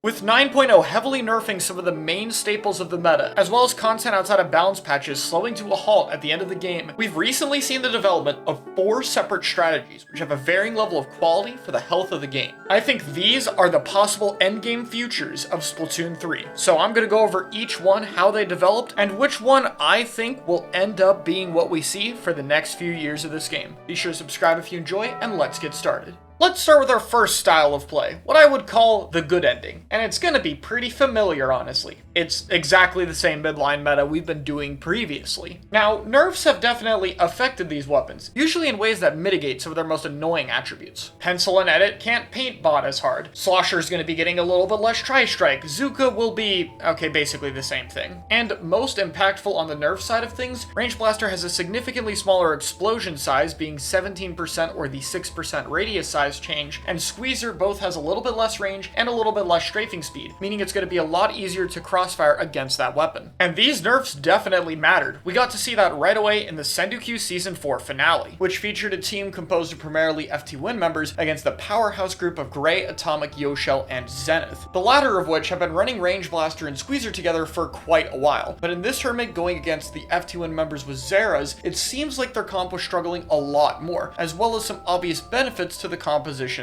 With 9.0 heavily nerfing some of the main staples of the meta, as well as content outside of balance patches slowing to a halt at the end of the game, we've recently seen the development of 4 separate strategies which have a varying level of quality for the health of the game. I think these are the possible endgame futures of Splatoon 3, so I'm going to go over each one, how they developed, and which one I think will end up being what we see for the next few years of this game. Be sure to subscribe if you enjoy, and let's get started. Let's start with our first style of play, what I would call the good ending, and it's gonna be pretty familiar, honestly. It's exactly the same midline meta we've been doing previously. Now, nerfs have definitely affected these weapons, usually in ways that mitigate some of their most annoying attributes. Pencil and Edit can't paint bot as hard. Slosher's gonna be getting a little bit less Tri-Strike. Zuka will be, okay, basically the same thing. And most impactful on the nerf side of things, Range Blaster has a significantly smaller explosion size, being 17% or the 6% radius size change, and Squeezer both has a little bit less range and a little bit less strafing speed, meaning it's going to be a lot easier to crossfire against that weapon. And these nerfs definitely mattered. We got to see that right away in the Sendoku Season 4 finale, which featured a team composed of primarily FT1 members against the powerhouse group of Gray, Atomic, Yoshell, and Zenith, the latter of which have been running Range Blaster and Squeezer together for quite a while. But in this tournament going against the FT1 members with Zera's, it seems like their comp was struggling a lot more, as well as some obvious benefits to the composition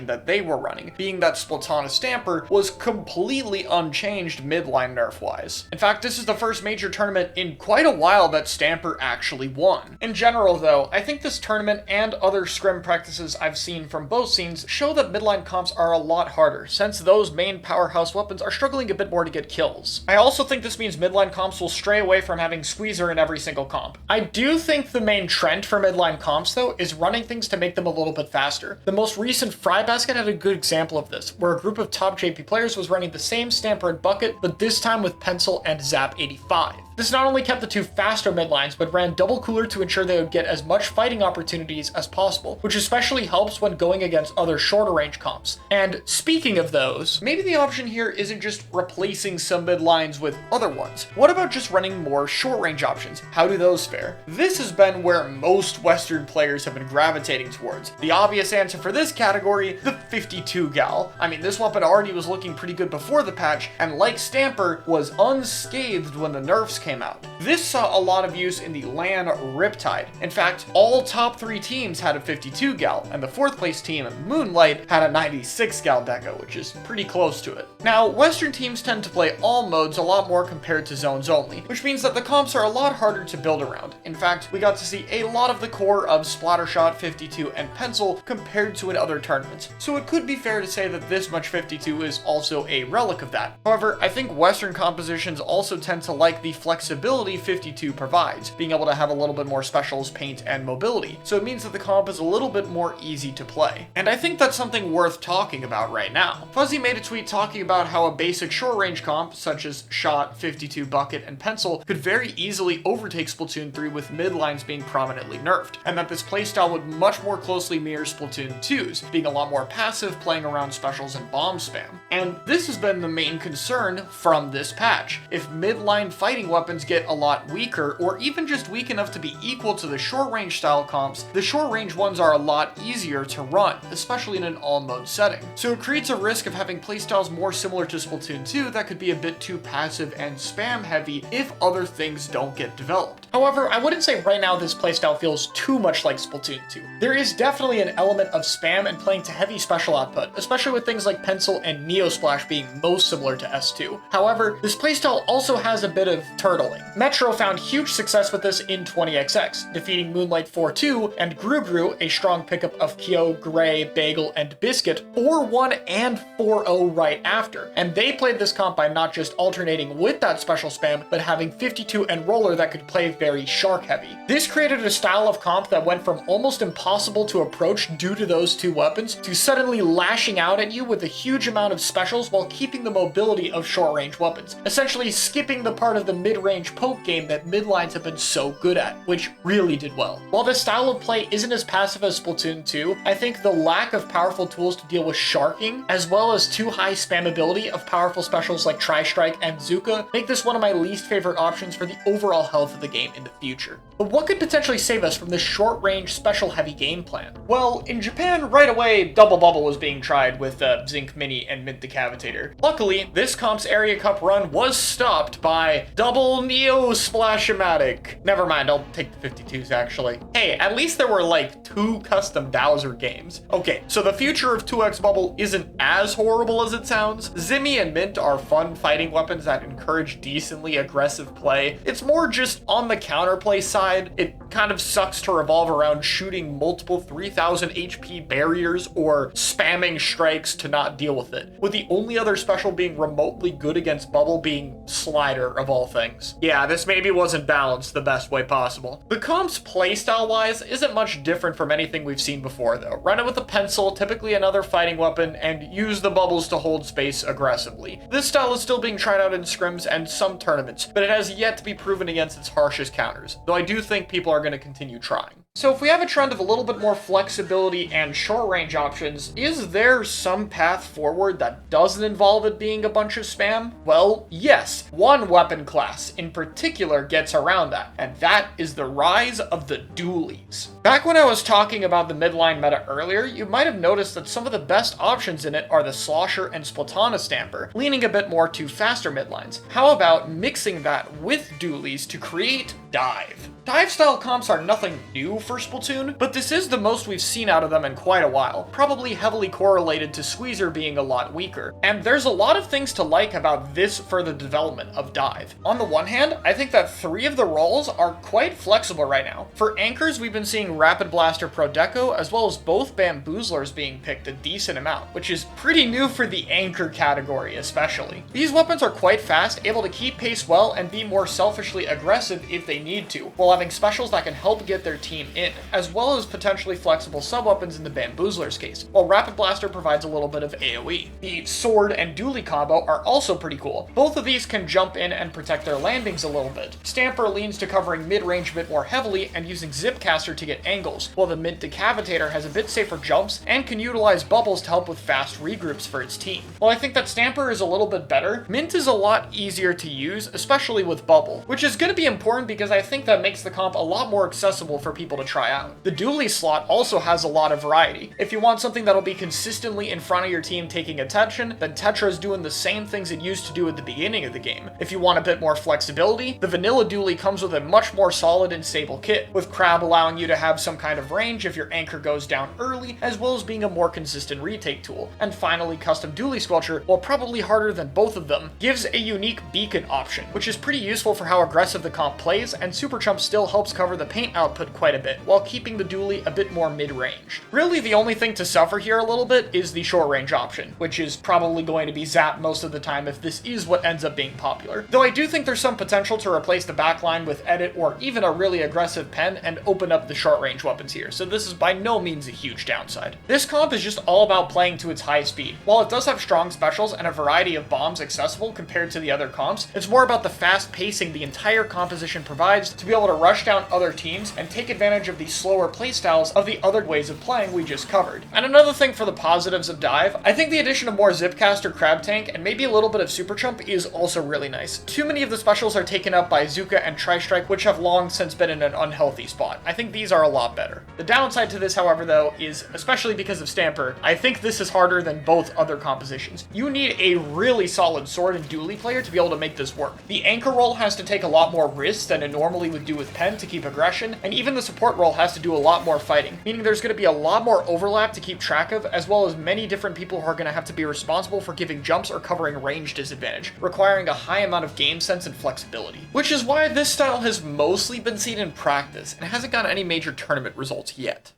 that they were running, being that Splatana Stamper was completely unchanged midline nerf-wise. In fact, this is the first major tournament in quite a while that Stamper actually won. In general though, I think this tournament and other scrim practices I've seen from both scenes show that midline comps are a lot harder, since those main powerhouse weapons are struggling a bit more to get kills. I also think this means midline comps will stray away from having Squeezer in every single comp. I do think the main trend for midline comps though is running things to make them a little bit faster. The most recent Fry Basket had a good example of this, where a group of top JP players was running the same Stamper and Bucket, but this time with Pencil and Zap 85. This not only kept the two faster midlines, but ran double cooler to ensure they would get as much fighting opportunities as possible, which especially helps when going against other shorter range comps. And speaking of those, maybe the option here isn't just replacing some midlines with other ones. What about just running more short range options? How do those fare? This has been where most Western players have been gravitating towards. The obvious answer for this category, the 52 gal. I mean, this weapon already was looking pretty good before the patch, and like Stamper, was unscathed when the nerfs came out. This saw a lot of use in the LAN Riptide. In fact, all top 3 teams had a 52 gal, and the 4th place team, Moonlight, had a 96 gal deco, which is pretty close to it. Now, Western teams tend to play all modes a lot more compared to zones only, which means that the comps are a lot harder to build around. In fact, we got to see a lot of the core of Splattershot, 52, and Pencil compared to in other tournaments, so it could be fair to say that this much 52 is also a relic of that. However, I think Western compositions also tend to like the flexibility 52 provides, being able to have a little bit more specials, paint, and mobility, so it means that the comp is a little bit more easy to play. And I think that's something worth talking about right now. Fuzzy made a tweet talking about how a basic short range comp, such as Shot, 52, Bucket, and Pencil, could very easily overtake Splatoon 3 with midlines being prominently nerfed, and that this playstyle would much more closely mirror Splatoon 2's, being a lot more passive, playing around specials and bomb spam. And this has been the main concern from this patch. If midline fighting weapons get a lot weaker, or even just weak enough to be equal to the short range style comps, the short range ones are a lot easier to run, especially in an all mode setting. So it creates a risk of having playstyles more similar to Splatoon 2 that could be a bit too passive and spam heavy if other things don't get developed. However, I wouldn't say right now this playstyle feels too much like Splatoon 2. There is definitely an element of spam and playing to heavy special output, especially with things like Pencil and Neo Splash being most similar to S2. However, this playstyle also has a bit of turtling. Metro found huge success with this in 20XX, defeating Moonlight 4-2, and Gru, a strong pickup of Kyo, Gray, Bagel, and Biscuit, 4-1 and 4-0 right after. And they played this comp by not just alternating with that special spam, but having 52 and Roller that could play very shark heavy. This created a style of comp that went from almost impossible to approach due to those two weapons, to suddenly lashing out at you with a huge amount of specials while keeping the mobility of short range weapons, essentially skipping the part of the mid mid-range poke game that mid-lines have been so good at, which really did well. While this style of play isn't as passive as Splatoon 2, I think the lack of powerful tools to deal with sharking, as well as too high spammability of powerful specials like Tri-Strike and Zuka, make this one of my least favorite options for the overall health of the game in the future. But what could potentially save us from this short-range, special-heavy game plan? Well, in Japan, right away, Double Bubble was being tried with Zinc Mini and Mint Decavitator. Luckily, this comp's Area Cup run was stopped by Double Neo Splash-O-Matic. Never mind, I'll take the 52s actually. Hey, at least there were like 2 custom Dowser games. Okay, so the future of 2x Bubble isn't as horrible as it sounds. Zimmy and Mint are fun fighting weapons that encourage decently aggressive play. It's more just on the counterplay side, it kind of sucks to revolve around shooting multiple 3000 HP barriers or spamming strikes to not deal with it, with the only other special being remotely good against Bubble being Slider of all things. Yeah, this maybe wasn't balanced the best way possible. The comp's playstyle wise isn't much different from anything we've seen before though. Run it with a pencil, typically another fighting weapon, and use the bubbles to hold space aggressively. This style is still being tried out in scrims and some tournaments, but it has yet to be proven against its harshest counters, though I do think people are going to continue trying. So if we have a trend of a little bit more flexibility and short-range options, is there some path forward that doesn't involve it being a bunch of spam? Well, yes. One weapon class in particular gets around that, and that is the rise of the dualies. Back when I was talking about the midline meta earlier, you might have noticed that some of the best options in it are the Slosher and Splatana Stamper, leaning a bit more to faster midlines. How about mixing that with dualies to create Dive? Dive-style comps are nothing new for Splatoon, but this is the most we've seen out of them in quite a while, probably heavily correlated to Squeezer being a lot weaker. And there's a lot of things to like about this further development of Dive. On the one hand, I think that 3 of the roles are quite flexible right now. For anchors, we've been seeing Rapid Blaster Pro Deco, as well as both Bamboozlers being picked a decent amount, which is pretty new for the anchor category especially. These weapons are quite fast, able to keep pace well, and be more selfishly aggressive if they need to, while having specials that can help get their team in, as well as potentially flexible sub-weapons in the Bamboozler's case, while Rapid Blaster provides a little bit of AoE. The Sword and Dually combo are also pretty cool. Both of these can jump in and protect their landings a little bit. Stamper leans to covering mid-range a bit more heavily and using Zipcaster to get angles, while the Mint Decavitator has a bit safer jumps and can utilize bubbles to help with fast regroups for its team. While I think that Stamper is a little bit better, Mint is a lot easier to use, especially with Bubble, which is going to be important because I think that makes the comp a lot more accessible for people to try out. The dually slot also has a lot of variety. If you want something that'll be consistently in front of your team taking attention, then Tetra's doing the same things it used to do at the beginning of the game. If you want a bit more flexibility, the vanilla dually comes with a much more solid and stable kit, with Crab allowing you to have some kind of range if your anchor goes down early, as well as being a more consistent retake tool. And finally, custom dually squelcher, while probably harder than both of them, gives a unique beacon option, which is pretty useful for how aggressive the comp plays, and Super Chump still helps cover the paint output quite a bit, while keeping the dually a bit more mid-range. Really, the only thing to suffer here a little bit is the short-range option, which is probably going to be Zap most of the time if this is what ends up being popular. Though I do think there's some potential to replace the backline with Edit or even a really aggressive pen and open up the short-range weapons here, so this is by no means a huge downside. This comp is just all about playing to its high speed. While it does have strong specials and a variety of bombs accessible compared to the other comps, it's more about the fast pacing the entire composition provides to be able to rush down other teams and take advantage of the slower playstyles of the other ways of playing we just covered. And another thing for the positives of Dive, I think the addition of more Zipcaster, Crab Tank, and maybe a little bit of Super Chump is also really nice. Too many of the specials are taken up by Zuka and Tri-Strike, which have long since been in an unhealthy spot. I think these are a lot better. The downside to this, however, though, is, especially because of Stamper, I think this is harder than both other compositions. You need a really solid sword and dually player to be able to make this work. The anchor role has to take a lot more risks than it normally would do with Pen to keep aggression, and even the support role has to do a lot more fighting, meaning there's going to be a lot more overlap to keep track of, as well as many different people who are going to have to be responsible for giving jumps or covering range disadvantage, requiring a high amount of game sense and flexibility. Which is why this style has mostly been seen in practice, and hasn't gotten any major tournament results yet.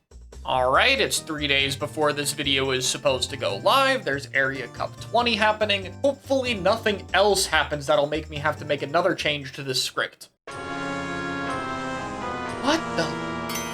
Alright, it's 3 days before this video is supposed to go live. There's Area Cup 20 happening. Hopefully nothing else happens that'll make me have to make another change to this script. What the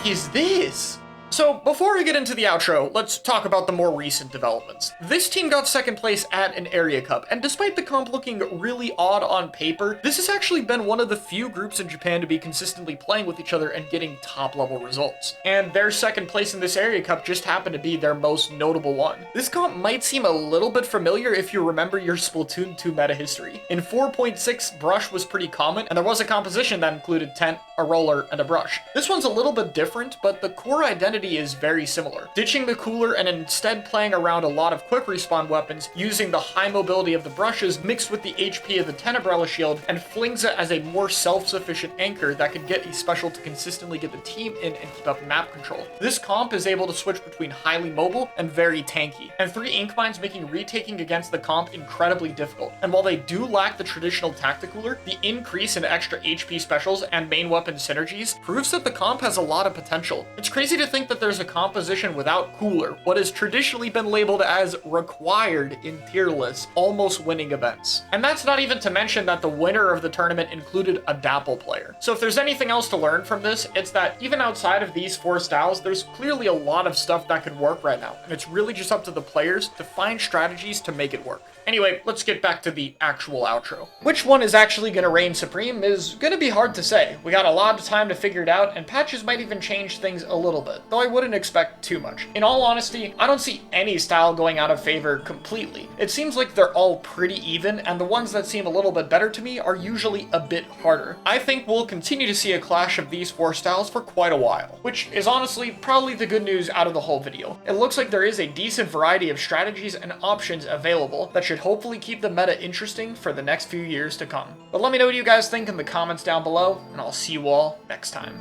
is this? So before we get into the outro, let's talk about the more recent developments. This team got second place at an area cup, and despite the comp looking really odd on paper, this has actually been one of the few groups in Japan to be consistently playing with each other and getting top level results. And their second place in this area cup just happened to be their most notable one. This comp might seem a little bit familiar if you remember your Splatoon 2 meta history. In 4.6, brush was pretty common, and there was a composition that included tent, a roller, and a brush. This one's a little bit different, but the core identity is very similar. Ditching the cooler and instead playing around a lot of quick respawn weapons, using the high mobility of the brushes mixed with the HP of the Tenebrella shield, and flings it as a more self-sufficient anchor that can get a special to consistently get the team in and keep up map control. This comp is able to switch between highly mobile and very tanky, and 3 ink mines making retaking against the comp incredibly difficult. And while they do lack the traditional tacticooler, the increase in extra HP specials and main weapon synergies proves that the comp has a lot of potential. It's crazy to think that there's a composition without cooler, what has traditionally been labeled as required in tier lists, almost winning events. And that's not even to mention that the winner of the tournament included a Dapple player. So if there's anything else to learn from this, it's that even outside of these 4 styles, there's clearly a lot of stuff that could work right now, and it's really just up to the players to find strategies to make it work. Anyway, let's get back to the actual outro. Which one is actually going to reign supreme is going to be hard to say. We got a lot of time to figure it out, and patches might even change things a little bit, though I wouldn't expect too much. In all honesty, I don't see any style going out of favor completely. It seems like they're all pretty even, and the ones that seem a little bit better to me are usually a bit harder. I think we'll continue to see a clash of these 4 styles for quite a while, which is honestly probably the good news out of the whole video. It looks like there is a decent variety of strategies and options available that should hopefully keep the meta interesting for the next few years to come. But let me know what you guys think in the comments down below, and I'll see you all next time.